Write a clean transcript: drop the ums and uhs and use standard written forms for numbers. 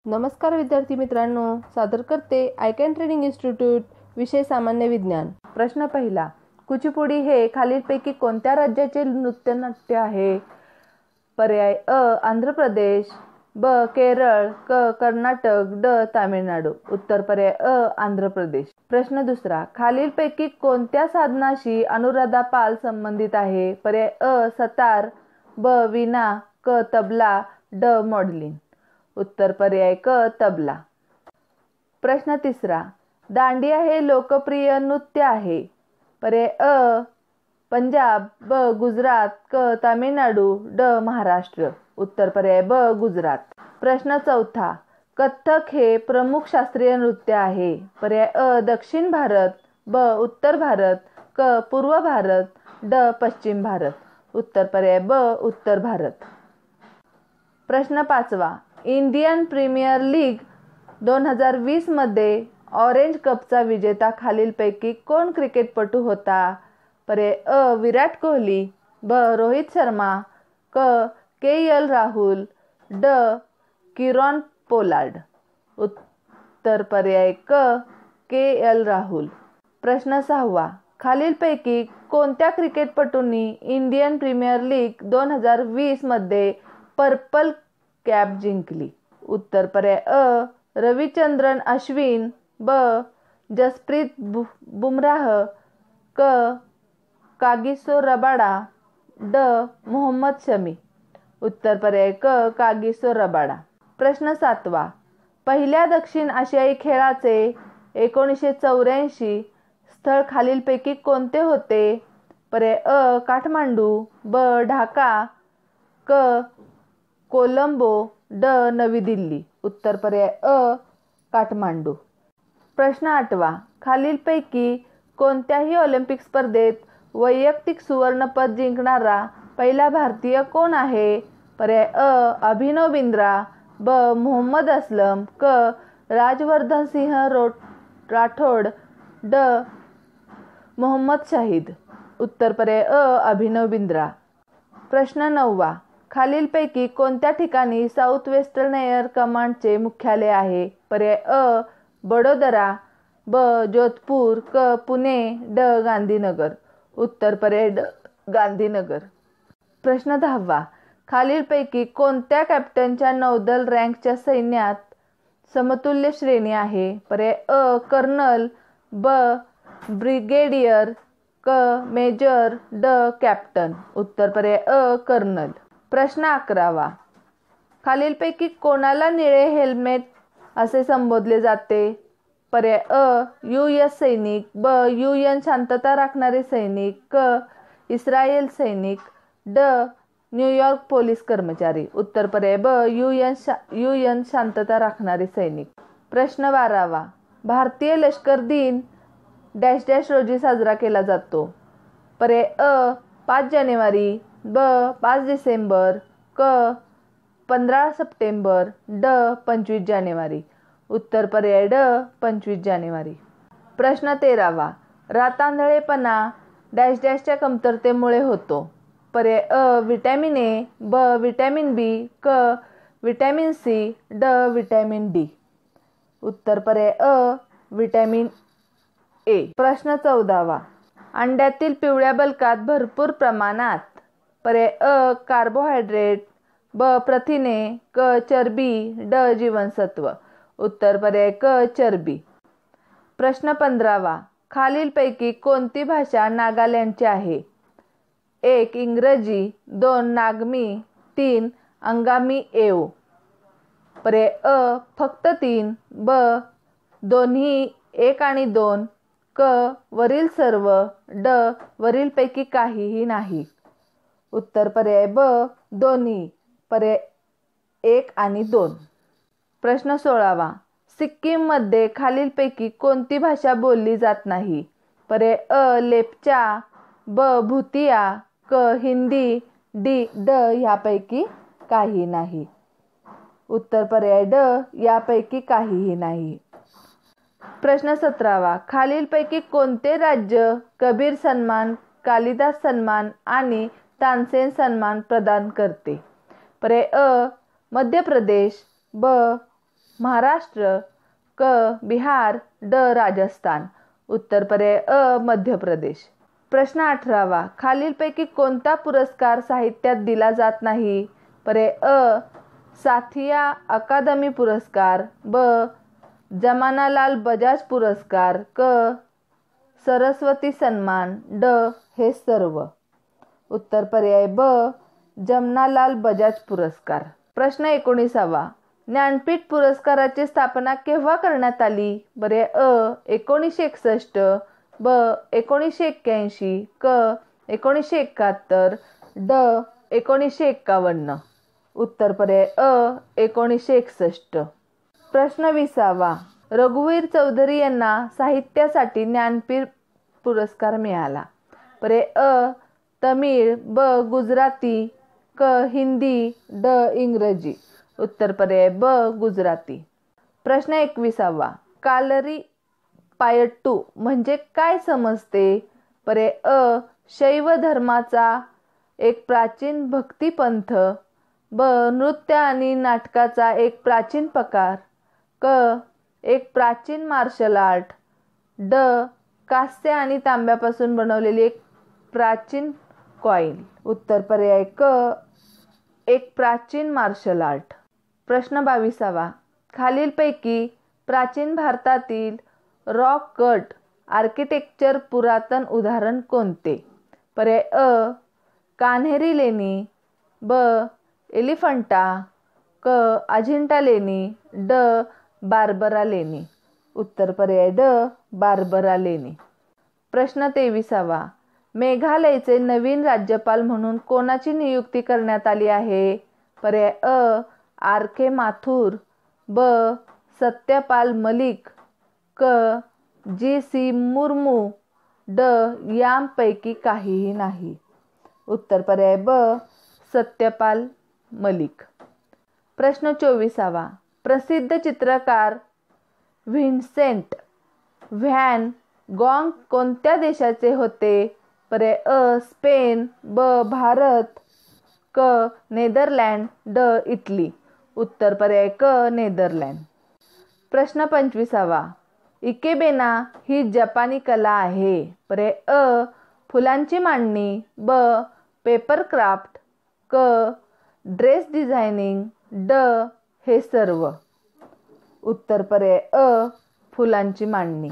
नमस्कार विद्यार्थी मित्रांनो, सादर करते आय कॅन ट्रेनिंग इन्स्टिट्यूट विषय सामान्य विज्ञान. प्रश्न पहिला, कुचिपुडी हे खालीलपैकी कोणत्या राज्याचे नृत्यनाट्य आहे? पर्याय अ आंध्र प्रदेश, ब केरळ, क कर्नाटक, ड तामिळनाडू. उत्तर पर्याय अ आंध्र प्रदेश. प्रश्न दुसरा, खालीलपैकी कोणत्या साधनाशी अनुराधा पाल संबंधित आहे? पर्याय अ सतार, ब वीणा, क तबला, ड मॉडलिन. उत्तर पर्याय क तबला. प्रश्न तिसरा, दांडिया हे लोकप्रिय नृत्य आहे. पर्याय अ पंजाब, ब गुजरात, क तामिळनाडू, ड महाराष्ट्र. उत्तर पर्याय ब गुजरात. प्रश्न चौथा, कथ्थक हे प्रमुख शास्त्रीय नृत्य आहे. पर्याय अ दक्षिण भारत, ब उत्तर भारत, क पूर्व भारत, ड पश्चिम भारत. उत्तर पर्याय ब उत्तर भारत. प्रश्न पाचवा, इंडियन प्रीमियर लीग 2020 मध्ये ऑरेंज कपचा विजेता खालीलपैकी कोण क्रिकेटपटू होता? पर्याय अ विराट कोहली, ब रोहित शर्मा, के एल राहुल, ड किरॉन पोलार्ड. उत्तर पर्याय के एल राहुल. प्रश्न सहावा, खालीलपैकी कोणत्या क्रिकेटपटूंनी इंडियन प्रीमियर लीग 2020 मध्ये पर्पल कॅप जिंकली? उत्तर पर्याय अ रविचंद्रन अश्विन, ब जसप्रीत बुमराह, क कागिसो रबाडा, ड मोहम्मद शमी. उत्तर पर्याय क कागिसो रबाडा. प्रश्न सातवा, पहिल्या दक्षिण आशियाई खेळाचे 1984 स्थळ खालीलपैकी कोणते होते? पर्याय अ काठमांडू, ब ढाका, क कोलंबो, ड नवी दिल्ली. उत्तर पर्याय अ काठमांडू. प्रश्न आठवा, खालीलपैकी कोणत्याही ऑलिम्पिक स्पर्धेत वैयक्तिक सुवर्णपदक जिंकणारा पहिला भारतीय कोण आहे? पर्याय अ अभिनव बिंद्रा, ब मोहम्मद असलम, क राजवर्धन सिंह राठोड, ड मोहम्मद शाहिद. उत्तर पर्याय अ अभिनव बिंद्रा. प्रश्न नववा, खालीलपैकी कोणत्या ठिकाणी साऊथ वेस्टर्न एअर कमांडचे मुख्यालय आहे? पर्याय अ बडोदरा, ब जोधपूर, क पुणे, ड गांधीनगर. उत्तर पर्याय ड गांधीनगर. प्रश्न दहावा, खालीलपैकी कोणत्या कॅप्टनच्या नौदल रँकच्या सैन्यात समतुल्य श्रेणी आहे? पर्याय अ कर्नल, ब ब्रिगेडियर, क मेजर, ड कॅप्टन. उत्तर पर्याय अ कर्नल. प्रश्न अकरावा, खालीलपैकी कोणाला निळे हेल्मेट असे संबोधले जाते? पर्याय अ US सैनिक, ब UN शांतता राखणारे सैनिक, क इस्रायल सैनिक, ड न्यूयॉर्क पोलीस कर्मचारी. उत्तर पर्याय ब UN शांतता राखणारे सैनिक. प्रश्न बारावा, भारतीय लष्कर दिन डॅश डॅश रोजी साजरा केला जातो? पर्याय अ 5 जानेवारी, ब 5 डिसेंबर, क 15 सप्टेंबर, ड 25 जानेवारी. उत्तर पर्याय ड 25 जानेवारी. प्रश्न तेरावा, रातांधळेपणा डॅश डॅशच्या कमतरतेमुळे होतो? पर्याय अ व्हिटॅमिन ए, ब व्हिटॅमिन बी, क व्हिटॅमिन सी, ड व्हिटॅमिन डी. उत्तर पर्याय अ व्हिटॅमिन ए. प्रश्न चौदावा, अंड्यातील पिवळ्या बलकात भरपूर प्रमाणात? पर्याय अ कार्बोहायड्रेट, ब प्रथिने, क चरबी, ड जीवनसत्व. उत्तर पर्याय क चरबी. प्रश्न 15वा, खालीलपैकी कोणती भाषा नागालँडची आहे? 1 इंग्रजी, 2 नागमी, 3 अंगामी एओ. पर्याय अ फक्त 3, ब दोन्ही 1 आणि 2, क वरील सर्व, ड वरीलपैकी काहीही नाही. उत्तर पर्याय ब दोन्ही, पर्याय 1 आणि 2. प्रश्न 16वा, सिक्कीममध्ये खालीलपैकी कोणती भाषा बोलली जात नाही? पर्याय अ लेप्चा, ब भूतिया, क हिंदी, ड यापैकी काही नाही. उत्तर पर्याय ड यापैकी काहीही नाही. प्रश्न 17वा, खालीलपैकी कोणते राज्य कबीर सन्मान, कालिदास सन्मान आणि तानसेन सन्मान प्रदान करते? पर्याय अ मध्य प्रदेश, ब महाराष्ट्र, क बिहार, ड राजस्थान. उत्तर पर्याय अ मध्य प्रदेश. प्रश्न 18वा. खालीलपैकी कोणता पुरस्कार साहित्यात दिला जात नाही? पर्याय अ साथिया अकादमी पुरस्कार, ब जमानालाल बजाज पुरस्कार, क सरस्वती सन्मान, ड हे सर्व. उत्तर पर्याय ब जमनालाल बजाज पुरस्कार. प्रश्न 19वा. ज्ञानपीठ पुरस्काराची स्थापना केव्हा करण्यात आली? पर्याय अ 1961, ब 1981, क 1971, ड 1951. उत्तर पर्याय अ 1961. प्रश्न 20वा. रघुवीर चौधरी यांना साहित्यासाठी ज्ञानपीठ पुरस्कार मिळाला. पर्याय अ तमिळ, ब गुजराती, क हिंदी, ड इंग्रजी. उत्तर पर्याय ब गुजराती. प्रश्न 21वा. कालरी पायट्टू म्हणजे काय समजते? पर्याय अ शैव धर्माचा एक प्राचीन भक्तिपंथ, ब नृत्य आणि नाटकाचा एक प्राचीन प्रकार, क एक प्राचीन मार्शल आर्ट, ड कास्य आणि तांब्यापासून बनवलेली एक प्राचीन कॉईन. उत्तर पर्याय क एक प्राचीन मार्शल आर्ट. प्रश्न 22वा. खालीलपैकी प्राचीन भारतातील रॉक कट आर्किटेक्चर पुरातन उदाहरण कोणते? पर्याय अ कान्हेरी लेणी, ब एलिफंटा, क अजिंठा लेणी, ड बार्बरा लेणी. उत्तर पर्याय ड बार्बरा लेणी. प्रश्न 23वा. मेघालयचे नवीन राज्यपाल म्हणून कोणाची नियुक्ती करण्यात आली आहे? पर्याय अ आर के माथुर, ब सत्यपाल मलिक, क जी सी मुर्मू, ड यांपैकी काहीही नाही. उत्तर पर्याय ब सत्यपाल मलिक. प्रश्न 24वा. प्रसिद्ध चित्रकार व्हिन्सेंट व्हॅन गॉग कोणत्या देशाचे होते? पर्याय अ स्पेन, ब भारत, क नेदरलँड, ड इटली. उत्तर पर्याय क नेदरलँड. प्रश्न 25वा. इकेबेना ही जपानी कला आहे. पर्याय अ फुलांची मांडणी, ब पेपर क्राफ्ट, क ड्रेस डिझायनिंग, ड हे सर्व. उत्तर पर्याय अ फुलांची मांडणी.